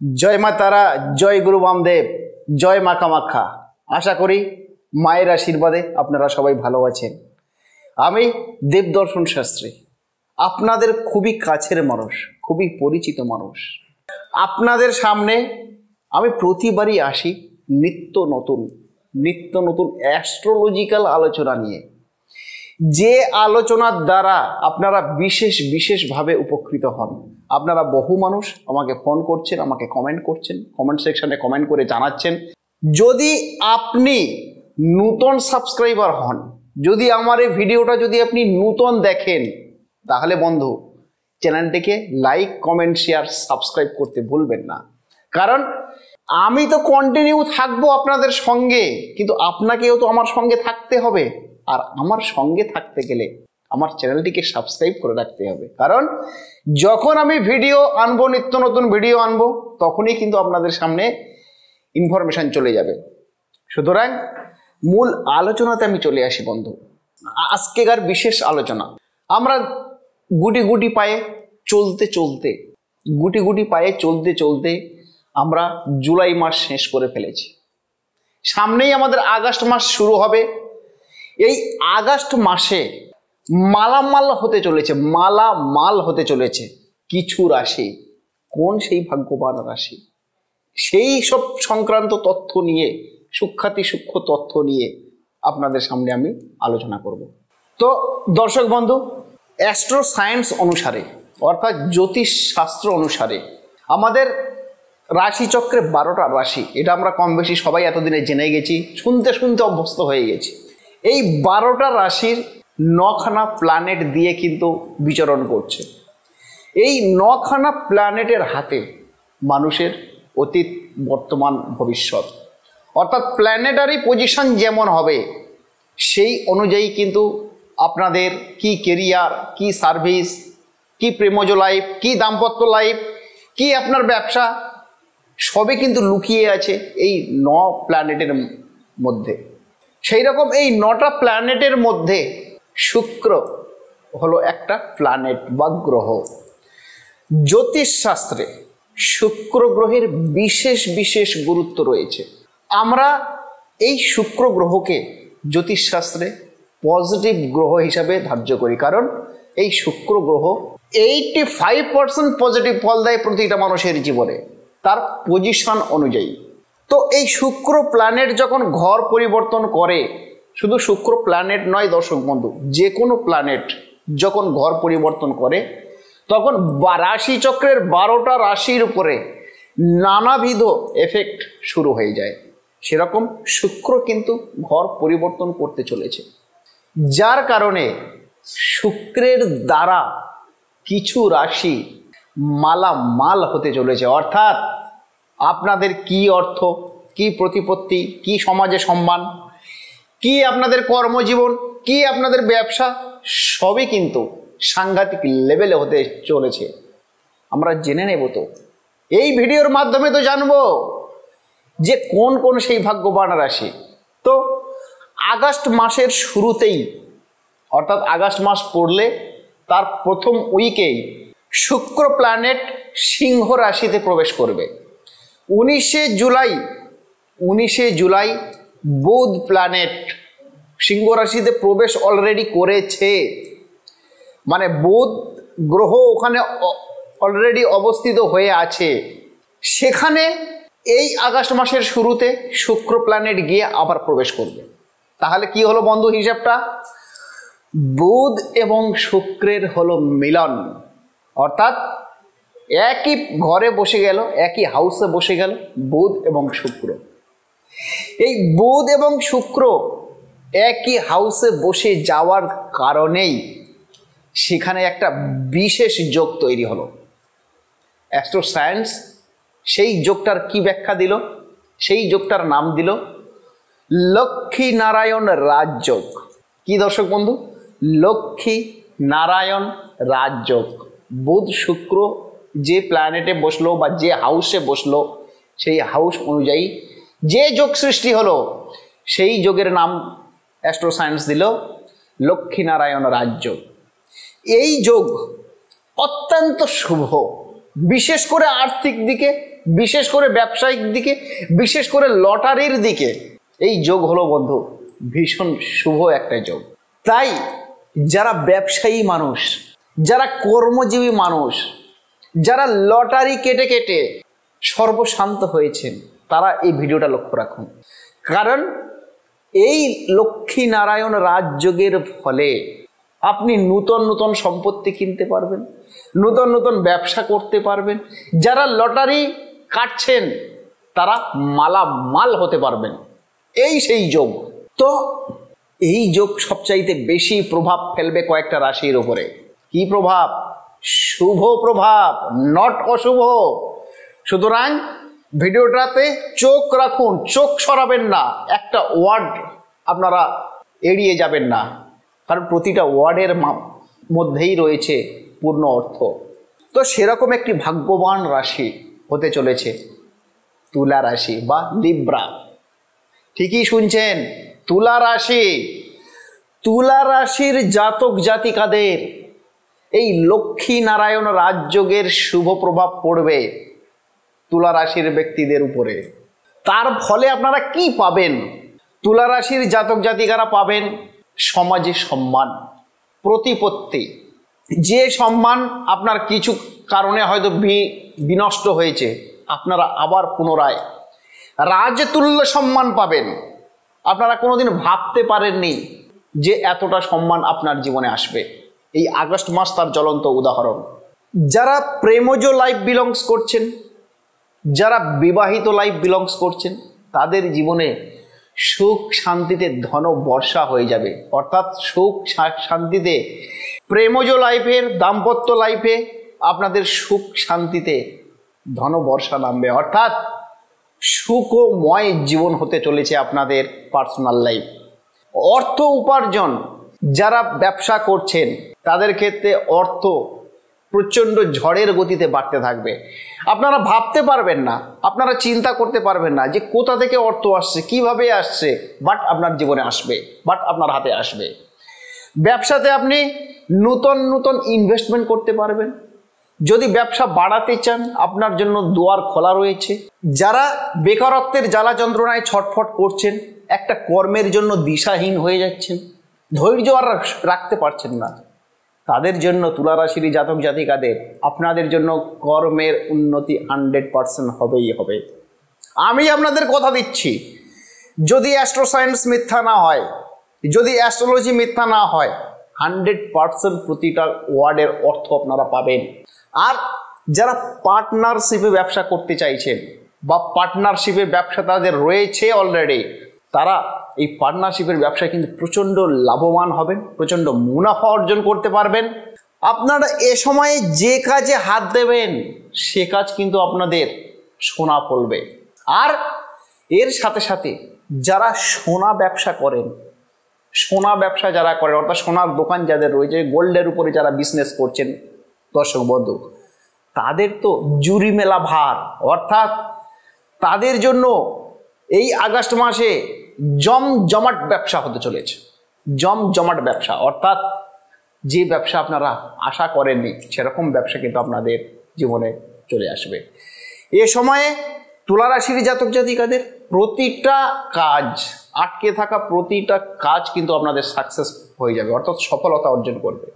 জয় মা তারা, জয় গুরু বামদেব, জয় মা কামাখ্যা। আশা করি মায়ের আশীর্বাদে আপনারা সবাই ভালো আছেন। আমি দেবদর্শন শাস্ত্রী, আপনাদের খুবই কাছের মানুষ, খুবই পরিচিত মানুষ। আপনাদের সামনে আমি প্রতিবারই আসি নিত্য নতুন অ্যাস্ট্রোলজিক্যাল আলোচনা নিয়ে, যে আলোচনার দ্বারা আপনারা বিশেষভাবে উপকৃত হন। আপনারা বহু মানুষ আমাকে ফোন করছেন, আমাকে কমেন্ট করছেন, কমেন্ট সেকশনে কমেন্ট করে জানাচ্ছেন। যদি আপনি নূতন সাবস্ক্রাইবার হন, যদি আমার এই ভিডিওটা যদি আপনি নূতন দেখেন, তাহলে বন্ধু চ্যানেলটিকে লাইক, কমেন্ট, শেয়ার, সাবস্ক্রাইব করতে ভুলবেন না। কারণ আমি তো কন্টিনিউ থাকবো আপনাদের সঙ্গে, কিন্তু আপনাকেও তো আমার সঙ্গে থাকতে হবে। আর আমার সঙ্গে থাকতে গেলে আমার চ্যানেলটিকে সাবস্ক্রাইব করে রাখতে হবে। কারণ যখন আমি ভিডিও আনবো, নিত্য নতুন ভিডিও আনবো, তখনই কিন্তু আপনাদের সামনে ইনফরমেশন চলে যাবে। সুতরাং মূল আলোচনাতে আমি চলে আসি বন্ধু। আজকেকার বিশেষ আলোচনা, আমরা গুটি পায়ে চলতে আমরা জুলাই মাস শেষ করে ফেলেছি। সামনেই আমাদের আগস্ট মাস শুরু হবে। এই আগস্ট মাসে মালামাল হতে চলেছে কিছু রাশি। কোন সেই ভাগ্যবান রাশি, সেই সব সংক্রান্ত তথ্য নিয়ে, সূক্ষ্ম তথ্য নিয়ে আপনাদের সামনে আমি আলোচনা করব। তো দর্শক বন্ধু, অ্যাস্ট্রো সায়েন্স অনুসারে, অর্থাৎ জ্যোতিষ শাস্ত্র অনুসারে আমাদের রাশিচক্রে 12টা রাশি। এটা আমরা কম বেশি সবাই এতদিনে জেনে গেছি, শুনতে অভ্যস্ত হয়ে গেছি। এই 12টা রাশির 9খানা প্ল্যানেট দিয়ে কিন্তু বিচরণ করছে। এই 9খানা প্ল্যানেটের হাতে মানুষের অতীত, বর্তমান, ভবিষ্যৎ, অর্থাৎ প্ল্যানেটারি পজিশন যেমন হবে সেই অনুযায়ী কিন্তু আপনাদের কি কেরিয়ার, কি সার্ভিস, কি প্রেমজ লাইফ, কি দাম্পত্য লাইফ, কি আপনার ব্যবসা, সবই কিন্তু লুকিয়ে আছে এই 9 প্ল্যানেটের মধ্যে। সেই রকম এই 9টা প্ল্যানেটের মধ্যে শুক্র হলো একটা প্ল্যানেট বা গ্রহ। জ্যোতিষ শাস্ত্রে শুক্র গ্রহের বিশেষ গুরুত্ব রয়েছে। আমরা এই শুক্র গ্রহকে জ্যোতিষ শাস্ত্রে পজিটিভ গ্রহ হিসাবে ধার্য করি। কারণ এই শুক্র গ্রহ 85% পজিটিভ ফল দেয় প্রতিটা মানুষের জীবনে, তার পজিশন অনুযায়ী। তো এই শুক্র প্ল্যানেট যখন ঘর পরিবর্তন করে, শুধু শুক্র প্ল্যানেট নয় দর্শক বন্ধু, যে কোনো প্ল্যানেট যখন ঘর পরিবর্তন করে, তখন রাশিচক্রের 12টা রাশির উপরে নানাবিধ এফেক্ট শুরু হয়ে যায়। সেরকম শুক্র কিন্তু ঘর পরিবর্তন করতে চলেছে, যার কারণে শুক্রের দ্বারা কিছু রাশি মালামাল হতে চলেছে। অর্থাৎ আপনাদের কি অর্থ, কি প্রতিপত্তি, কি সমাজে সম্মান, কি আপনাদের কর্মজীবন, কি আপনাদের ব্যবসা, সবই কিন্তু সাংঘাতিক লেভেলে হতে চলেছে। আমরা জেনে নেব। তো এই ভিডিওর মাধ্যমে তো জানবো যে কোন সেই ভাগ্যবান রাশি। তো আগস্ট মাসের শুরুতেই, অর্থাৎ আগস্ট মাস পড়লে তার প্রথম উইকেই শুক্র প্ল্যানেট সিংহ রাশিতে প্রবেশ করবে। 19শে জুলাই বুধ প্ল্যানেট সিংহ রাশিতে প্রবেশ অলরেডি করেছে। মানে বুধ গ্রহ ওখানে অলরেডি অবস্থিত হয়ে আছে। সেখানে এই আগস্ট মাসের শুরুতে শুক্র প্ল্যানেট গিয়ে আবার প্রবেশ করবে। তাহলে কি হলো বন্ধু হিসাবটা? বুধ এবং শুক্রের হলো মিলন, অর্থাৎ একই ঘরে বসে গেল, একই হাউসে বসে গেল বুধ এবং শুক্র। এই বুধ এবং শুক্র একই হাউসে বসে যাওয়ার কারণেই সেখানে একটা বিশেষ যোগ তৈরি হলো। অ্যাস্ট্রো সায়েন্স সেই যোগটার কি ব্যাখ্যা দিল? সেই যোগটার নাম দিল লক্ষ্মী নারায়ণ রাজযোগ। কি দর্শক বন্ধু? লক্ষ্মী নারায়ণ রাজযোগ। বুধ শুক্র যে প্ল্যানেটে বসলো বা যে হাউসে বসলো, সেই হাউস অনুযায়ী যে যোগ সৃষ্টি হলো, সেই যোগের নাম অ্যাস্ট্রো সায়েন্স দিল লক্ষ্মী নারায়ণ রাজযোগ। এই যোগ অত্যন্ত শুভ, বিশেষ করে আর্থিক দিকে, বিশেষ করে ব্যবসায়িক দিকে, বিশেষ করে লটারির দিকে এই যোগ হলো বন্ধু ভীষণ শুভ একটা যোগ। তাই যারা ব্যবসায়ী মানুষ, যারা কর্মজীবী মানুষ, যারা লটারি কেটে কেটে সর্বশান্ত হয়েছেন, তারা এই ভিডিওটা লক্ষ্য রাখুন। কারণ এই লক্ষ্মীনারায়ণ রাজযোগের ফলে আপনি নূতন নূতন সম্পত্তি কিনতে পারবেন, নূতন নূতন ব্যবসা করতে পারবেন। যারা লটারি কাটছেন তারা মালামাল হতে পারবেন। এই সেই যোগ। তো এই যোগ সবচাইতে বেশি প্রভাব ফেলবে কয়েকটা রাশির উপরে। কি প্রভাব? শুভ প্রভাব, নট অশুভ। সুতরাং ভিডিওটাতে চোখ রাখুন, চোখ সরাবেন না, একটা ওয়ার্ড আপনারা এড়িয়ে যাবেন না, কারণ প্রতিটা ওয়ার্ডের মধ্যেই রয়েছে পূর্ণ অর্থ। তো সেরকম একটি ভাগ্যবান রাশি হতে চলেছে তুলা রাশি বা লিব্রা। ঠিকই শুনছেন, তুলা রাশি। তুলা রাশির জাতক জাতিকাদের এই লক্ষ্মীনারায়ণ রাজযোগের শুভ প্রভাব পড়বে তুলা রাশির ব্যক্তিদের উপরে। তার ফলে আপনারা কি পাবেন? তুলা রাশির জাতক জাতিকারা পাবেন সমাজে সম্মান, প্রতিপত্তি। যে সম্মান আপনার কিছু কারণে হয়তো বিনষ্ট হয়েছে, আপনারা আবার পুনরায় রাজতুল্য সম্মান পাবেন। আপনারা কোনোদিন ভাবতে পারেননি যে এতটা সম্মান আপনার জীবনে আসবে। এই আগস্ট মাস তার জ্বলন্ত উদাহরণ। যারা প্রেমজ লাইফ বিলংস করছেন, যারা বিবাহিত লাইফ বিলংস করছেন, তাদের জীবনে সুখ শান্তিতে ধন বর্ষা হয়ে যাবে। অর্থাৎ সুখ শান্তিতে প্রেমজ লাইফের, দাম্পত্য লাইফে আপনাদের সুখ শান্তিতে ধন বর্ষা নামবে। অর্থাৎ সুখময় জীবন হতে চলেছে আপনাদের পার্সোনাল লাইফ। অর্থ উপার্জন, যারা ব্যবসা করছেন তাদের ক্ষেত্রে অর্থ প্রচণ্ড ঝড়ের গতিতে বাড়তে থাকবে। আপনারা ভাবতে পারবেন না, আপনারা চিন্তা করতে পারবেন না যে কোথা থেকে অর্থ আসছে, কিভাবে আসছে, বাট আপনার জীবনে আসবে, বাট আপনার হাতে আসবে। ব্যবসাতে আপনি নূতন নূতন ইনভেস্টমেন্ট করতে পারবেন। যদি ব্যবসা বাড়াতে চান, আপনার জন্য দুয়ার খোলা রয়েছে। যারা বেকারত্বের জ্বালা যন্ত্রণায় ছটফট করছেন, একটা কর্মের জন্য দিশাহীন হয়ে যাচ্ছেন, ধৈর্য আর রাখতে পারছেন না, তাদের জন্য তুলা রাশির জাতক জাতিকাদের আপনাদের জন্য কর্মের উন্নতি 100% হবেই হবে। আমি আপনাদের কথা দিচ্ছি, যদি অ্যাস্ট্রোসায়েন্স মিথ্যা না হয়, যদি অ্যাস্ট্রোলজি মিথ্যা না হয়, 100% প্রতিটা ওয়ার্ডের অর্থ আপনারা পাবেন। আর যারা পার্টনারশিপে ব্যবসা করতে চাইছেন বা পার্টনারশিপে ব্যবসা তাদের রয়েছে অলরেডি, তারা এই পার্টনারশিপের ব্যবসায় কিন্তু প্রচণ্ড লাভবান হবেন, প্রচণ্ড মুনাফা অর্জন করতে পারবেন। আপনারা এ সময়ে যে কাজে হাত দেবেন সে কাজ কিন্তু আপনাদের সোনা ফলবে। আর এর সাথে সাথে যারা সোনা ব্যবসা করেন, সোনা ব্যবসা যারা করেন, অর্থাৎ সোনার দোকান যাদের রয়েছে, গোল্ডের উপরে যারা বিজনেস করছেন দর্শক বন্ধু, তাদের তো জুরি মেলা ভার। অর্থাৎ তাদের জন্য এই আগস্ট মাসে জমজমাট ব্যবসা হতে চলেছে। জমজমাট ব্যবসা, অর্থাৎ যে ব্যবসা আপনারা আশা করেননি সেরকম ব্যবসা কিন্তু আপনাদের জীবনে চলে আসবে। এ সময়ে তুলা রাশির জাতক জাতিকাদের প্রতিটা কাজ, আটকে থাকা প্রতিটা কাজ কিন্তু আপনাদের সাকসেস হয়ে যাবে, অর্থাৎ সফলতা অর্জন করবে।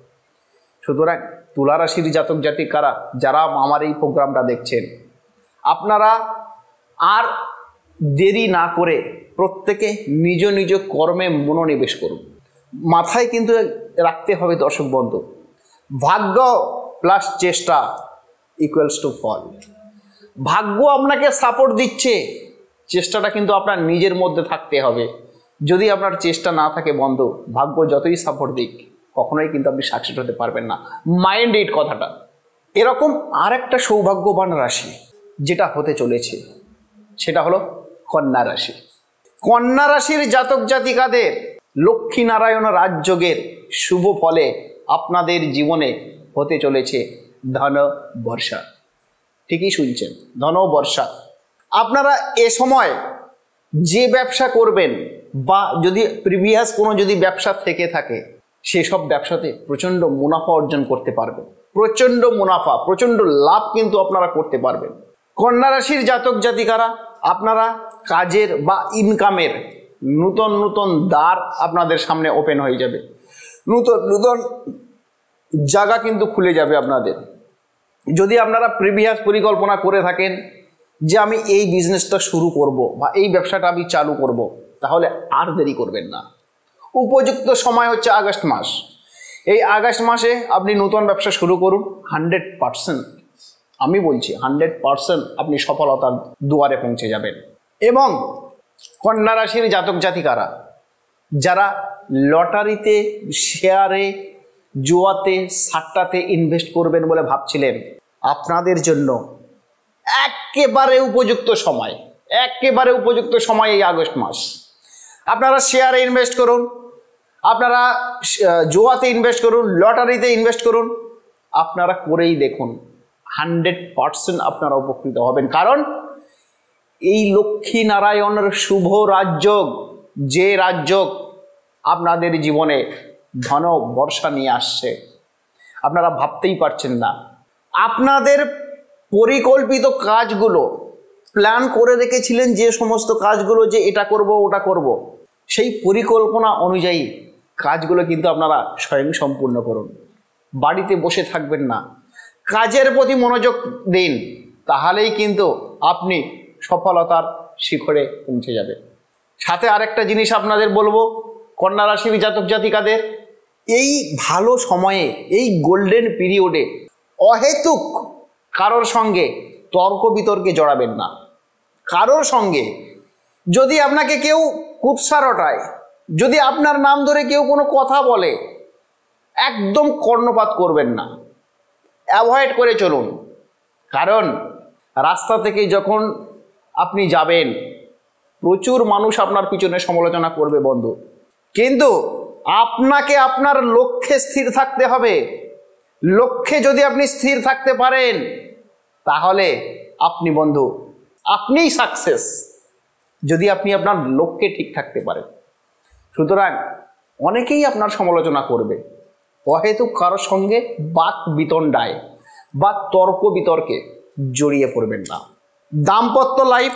সুতরাং তুলা রাশির জাতক জাতিকারা যারা আমার এই প্রোগ্রামটা দেখছেন, আপনারা আর দেরি না করে প্রত্যেকে নিজ নিজ কর্মে মনোনিবেশ করুন। মাথায় কিন্তু রাখতে হবে দর্শক বন্ধু, ভাগ্য প্লাস চেষ্টা ইকুয়ালস টু ফল। ভাগ্য আপনাকে সাপোর্ট দিচ্ছে, চেষ্টাটা কিন্তু আপনার নিজের মধ্যে থাকতে হবে। যদি আপনার চেষ্টা না থাকে বন্ধু, ভাগ্য যতই সাপোর্ট দিক কখনোই কিন্তু আপনি সাকসেস হতে পারবেন না। মাইন্ড ইট কথাটা। এরকম আর একটা সৌভাগ্যবান রাশি যেটা হতে চলেছে সেটা হলো কন্যা রাশি। কন্যা রাশির জাতক জাতিকাদের লক্ষ্মীনারায়ণ রাজযোগের শুভ ফলে আপনাদের জীবনে হতে চলেছে ধন বর্ষা। ঠিকই শুনছেন, ধন বর্ষা। আপনারা এ সময় যে ব্যবসা করবেন বা যদি প্রিভিয়াস কোনো যদি ব্যবসা থেকে থাকে, সেসব ব্যবসাতে প্রচণ্ড মুনাফা অর্জন করতে পারবেন। প্রচণ্ড মুনাফা, প্রচণ্ড লাভ কিন্তু আপনারা করতে পারবেন। কন্যা রাশির জাতক জাতিকারা, আপনারা কাজের বা ইনকামের নূতন নূতন দ্বার আপনাদের সামনে ওপেন হয়ে যাবে, নূতন নূতন জায়গা কিন্তু খুলে যাবে আপনাদের। যদি আপনারা প্রিভিয়াস পরিকল্পনা করে থাকেন যে আমি এই বিজনেসটা শুরু করব বা এই ব্যবসাটা আমি চালু করব, তাহলে আর দেরি করবেন না। উপযুক্ত সময় হচ্ছে আগস্ট মাস। এই আগস্ট মাসে আপনি নতুন ব্যবসা শুরু করুন। 100%, আমি বলছি 100% আপনি সফলতার দুয়ারে পৌঁছে যাবেন। এবং কন্যা রাশির জাতক জাতিকারা, যারা লটারিতে, শেয়ারে, জুয়াতে, সাট্টাতে ইনভেস্ট করবেন বলে ভাবছিলেন, আপনাদের জন্য একেবারে উপযুক্ত সময়, একেবারে উপযুক্ত সময় এই আগস্ট মাস। আপনারা শেয়ারে ইনভেস্ট করুন, আপনারা জুয়াতে ইনভেস্ট করুন, লটারিতে ইনভেস্ট করুন, আপনারা করেই দেখুন 100% আপনারা উপকৃত হবেন। কারণ এই লক্ষ্মী নারায়ণের শুভ রাজযোগ, যে রাজযোগ আপনাদের জীবনে ধন বর্ষা নিয়ে আসছে, আপনারা ভাবতেই পারছেন না। আপনাদের পরিকল্পিত কাজগুলো, প্ল্যান করে রেখেছিলেন যে সমস্ত কাজগুলো, যে এটা করব ওটা করব, সেই পরিকল্পনা অনুযায়ী কাজগুলো কিন্তু আপনারা স্বয়ং সম্পূর্ণ করুন। বাড়িতে বসে থাকবেন না, কাজের প্রতি মনোযোগ দিন, তাহলেই কিন্তু আপনি সফলতার শিখরে পৌঁছে যাবে। সাথে আরেকটা জিনিস আপনাদের বলবো, কন্যা রাশির জাতক জাতিকাদের, এই ভালো সময়ে, এই গোল্ডেন পিরিয়ডে অহেতুক কারোর সঙ্গে তর্ক বিতর্কে জড়াবেন না। কারোর সঙ্গে যদি আপনাকে কেউ কুৎসা রটায়, যদি আপনার নাম ধরে কেউ কোনো কথা বলে, একদম কর্ণপাত করবেন না, অ্যাভয়েড করে চলুন। কারণ রাস্তা থেকে যখন আপনি যাবেন, প্রচুর মানুষ আপনার পিছনে সমালোচনা করবে বন্ধু, কিন্তু আপনাকে আপনার লক্ষ্যে স্থির থাকতে হবে। লক্ষ্যে যদি আপনি স্থির থাকতে পারেন, তাহলে আপনি বন্ধু, আপনিই সাকসেস, যদি আপনি আপনার লক্ষ্যে ঠিক থাকতে পারেন। সুতরাং অনেকেই আপনার সমালোচনা করবে, অহেতুক কারোর সঙ্গে বাক বিতণ্ডায় বা তর্ক বিতর্কে জড়িয়ে পড়বেন না। দাম্পত্য লাইফ,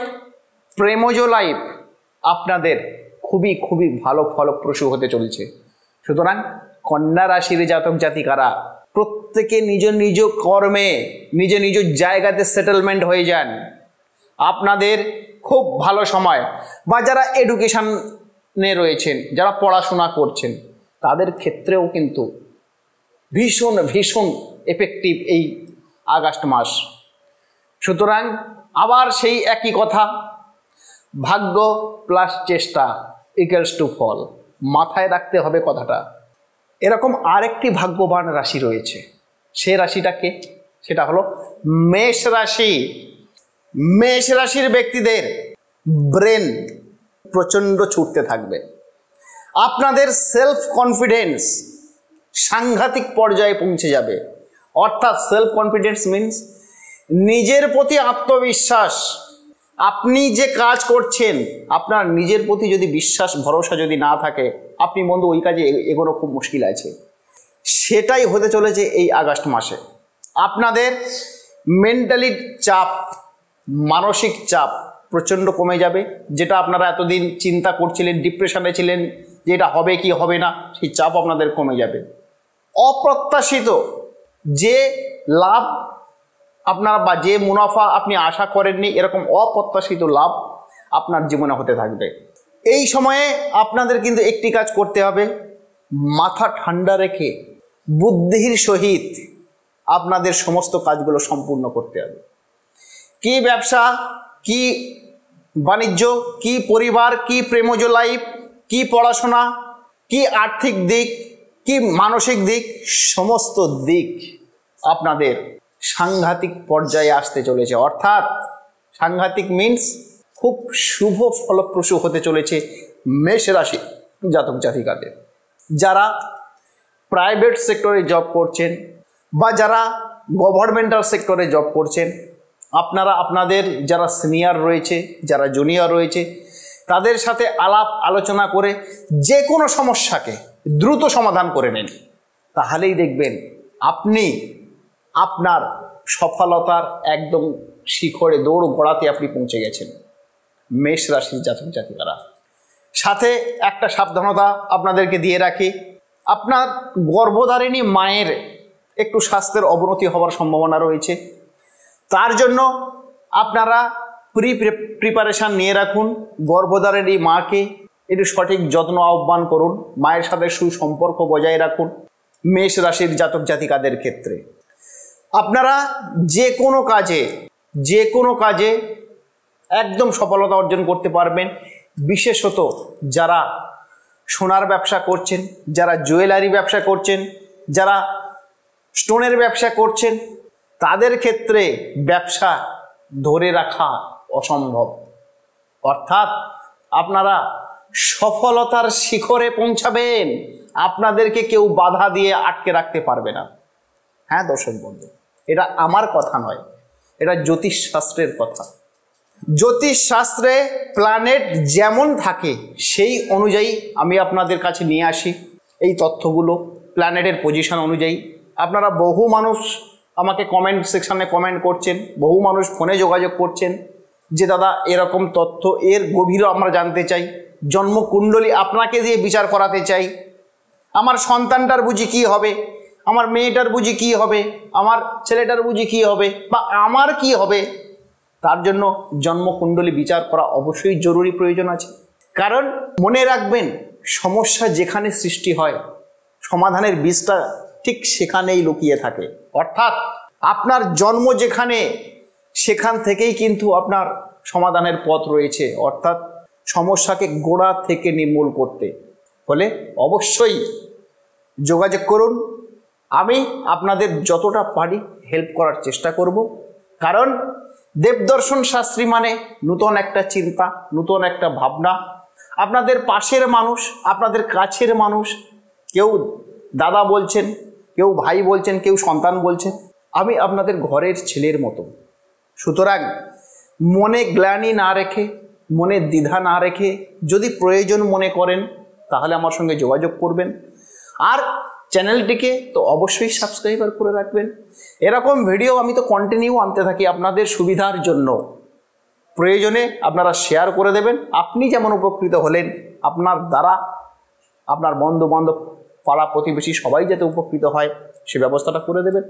প্রেমজ লাইফ আপনাদের খুবই খুবই ভালো ফলপ্রসূ হতে চলছে। সুতরাং কন্যা রাশির জাতক জাতিকারা প্রত্যেকে নিজ নিজ কর্মে, নিজ নিজ জায়গাতে সেটেলমেন্ট হয়ে যান। আপনাদের খুব ভালো সময়। বা যারা এডুকেশনে রয়েছেন, যারা পড়াশোনা করছেন, তাদের ক্ষেত্রেও কিন্তু ভীষণ ভীষণ এফেক্টিভ এই আগস্ট মাস। সুতরাং আবার সেই একই কথা, ভাগ্য প্লাস চেষ্টা ইকুয়ালস টু ফল, মাথায় রাখতে হবে কথাটা। এরকম আরেকটি ভাগ্যবান রাশি রয়েছে, সে রাশিটাকে, সেটা হলো মেষ রাশি। মেষ রাশির ব্যক্তিদের ব্রেন প্রচণ্ড ছুটতে থাকবে। আপনাদের সেলফ কনফিডেন্স সাংঘাতিক পর্যায়ে পৌঁছে যাবে। অর্থাৎ সেলফ কনফিডেন্স মিন্স নিজের প্রতি আত্মবিশ্বাস। আপনি যে কাজ করছেন, আপনার নিজের প্রতি যদি বিশ্বাস ভরসা যদি না থাকে, আপনি বন্ধু ওই কাজে এগোনো খুব মুশকিল আছে। সেটাই হতে চলেছে এই আগস্ট মাসে। আপনাদের মেন্টালি চাপ, মানসিক চাপ প্রচণ্ড কমে যাবে। যেটা আপনারা এতদিন চিন্তা করছিলেন, ডিপ্রেশনে ছিলেন যে এটা হবে কি হবে না, সেই চাপ আপনাদের কমে যাবে। অপ্রত্যাশিত যে লাভ আপনারা বা যে মুনাফা আপনি আশা করেননি, এরকম অপ্রত্যাশিত লাভ আপনার জীবনে হতে থাকবে। এই সময়ে আপনাদের কিন্তু একটি কাজ করতে হবে, মাথা ঠান্ডা রেখে বুদ্ধির সহিত আপনাদের সমস্ত কাজগুলো সম্পূর্ণ করতে হবে। কি ব্যবসা, কি বাণিজ্য, কি পরিবার, কি প্রেমজ লাইফ, কি পড়াশোনা, কি আর্থিক দিক, কি মানসিক দিক, সমস্ত দিক আপনাদের সাংঘাতিক পর্যায়ে আসতে চলেছে। অর্থাৎ সাংঘাতিক মিন্স খুব শুভ ফলপ্রসূ হতে চলেছে মেষ রাশি জাতক জাতিকাদের। যারা প্রাইভেট সেক্টরে জব করছেন বা যারা গভর্নমেন্টাল সেক্টরে জব করছেন, আপনারা আপনাদের যারা সিনিয়র রয়েছে, যারা জুনিয়র রয়েছে, তাদের সাথে আলাপ আলোচনা করে যে কোনো সমস্যাকে দ্রুত সমাধান করে নেন। তাহলেই দেখবেন আপনি আপনার সফলতার একদম শিখরে দৌড় গড়াতে আপনি পৌঁছে গেছেন। মেষ রাশির জাতক জাতিকারা, সাথে একটা সাবধানতা আপনাদেরকে দিয়ে রাখি, আপনার গর্ভধারিণী মায়ের একটু স্বাস্থ্যের অবনতি হওয়ার সম্ভাবনা রয়েছে। তার জন্য আপনারা প্রিপারেশান নিয়ে রাখুন। গর্ভধারিণী মাকে একটু সঠিক যত্ন আহ্বান করুন, মায়ের সাথে সুসম্পর্ক বজায় রাখুন। মেষ রাশির জাতক জাতিকাদের ক্ষেত্রে আপনারা যে কোনো কাজে একদম সফলতা অর্জন করতে পারবেন। বিশেষত যারা সোনার ব্যবসা করছেন, যারা জুয়েলারি ব্যবসা করছেন, যারা স্টোনের ব্যবসা করছেন, তাদের ক্ষেত্রে ব্যবসা ধরে রাখা অসম্ভব। অর্থাৎ আপনারা সফলতার শিখরে পৌঁছাবেন, আপনাদেরকে কেউ বাধা দিয়ে আটকে রাখতে পারবে না। হ্যাঁ দর্শক বন্ধু, এটা আমার কথা নয়, এটা জ্যোতিষশাস্ত্রের কথা। জ্যোতিষশাস্ত্রে প্ল্যানেট যেমন থাকে সেই অনুযায়ী আমি আপনাদের কাছে নিয়ে আসি এই তথ্যগুলো, প্ল্যানেটের পজিশন অনুযায়ী। আপনারা বহু মানুষ আমাকে কমেন্ট সেকশানে কমেন্ট করছেন, বহু মানুষ ফোনে যোগাযোগ করছেন যে দাদা এরকম তথ্য, এর গভীরও আমরা জানতে চাই, জন্মকুণ্ডলী আপনাকে দিয়ে বিচার করাতে চাই, আমার সন্তানটার বুঝি কী হবে, আমার মেয়েটার বুঝি কী হবে, আমার ছেলেটার বুঝি কী হবে, বা আমার কি হবে। তার জন্য জন্মকুণ্ডলী বিচার করা অবশ্যই জরুরি, প্রয়োজন আছে। কারণ মনে রাখবেন, সমস্যা যেখানে সৃষ্টি হয় সমাধানের বীজটা ঠিক সেখানেই লুকিয়ে থাকে। অর্থাৎ আপনার জন্ম যেখানে, সেখান থেকেই কিন্তু আপনার সমাধানের পথ রয়েছে। অর্থাৎ সমস্যাকে গোড়া থেকে নির্মূল করতে হলে অবশ্যই যোগাযোগ করুন। আমি আপনাদের যতটা পারি হেল্প করার চেষ্টা করব। কারণ দেবদর্শন শাস্ত্রী মানে নূতন একটা চিন্তা, নূতন একটা ভাবনা। আপনাদের পাশের মানুষ, আপনাদের কাছের মানুষ, কেউ দাদা বলছেন, কেউ ভাই বলছেন, কেউ সন্তান বলছেন, আমি আপনাদের ঘরের ছেলের মতো। সুতরাং মনে গ্লানি না রেখে, মনে দ্বিধা না রেখে, যদি প্রয়োজন মনে করেন তাহলে আমার সঙ্গে যোগাযোগ করবেন। আর চ্যানেলটিকে তো অবশ্যই সাবস্ক্রাইবার করে রাখবেন। এরকম ভিডিও আমি তো কন্টিনিউ আনতে থাকি আপনাদের সুবিধার জন্য। প্রয়োজনে আপনারা শেয়ার করে দেবেন। আপনি যেমন উপকৃত হলেন, আপনার দ্বারা আপনার বন্ধু বান্ধব, পাড়া প্রতিবেশী সবাই যাতে উপকৃত হয় সে ব্যবস্থাটা করে দেবেন।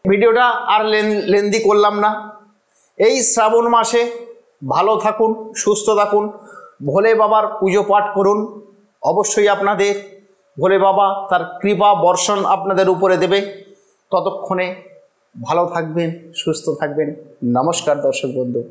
ভিডিওটা আর লেন্দি করলাম না। এই শ্রাবণ মাসে ভালো থাকুন, সুস্থ থাকুন, ভোলে বাবার পুজো পাঠ করুন। অবশ্যই আপনাদের ভোলে বাবা তার কৃপা বর্ষণ আপনাদের উপরে দেবে। ততক্ষণে ভালো থাকবেন, সুস্থ থাকবেন। নমস্কার দর্শক বন্ধু।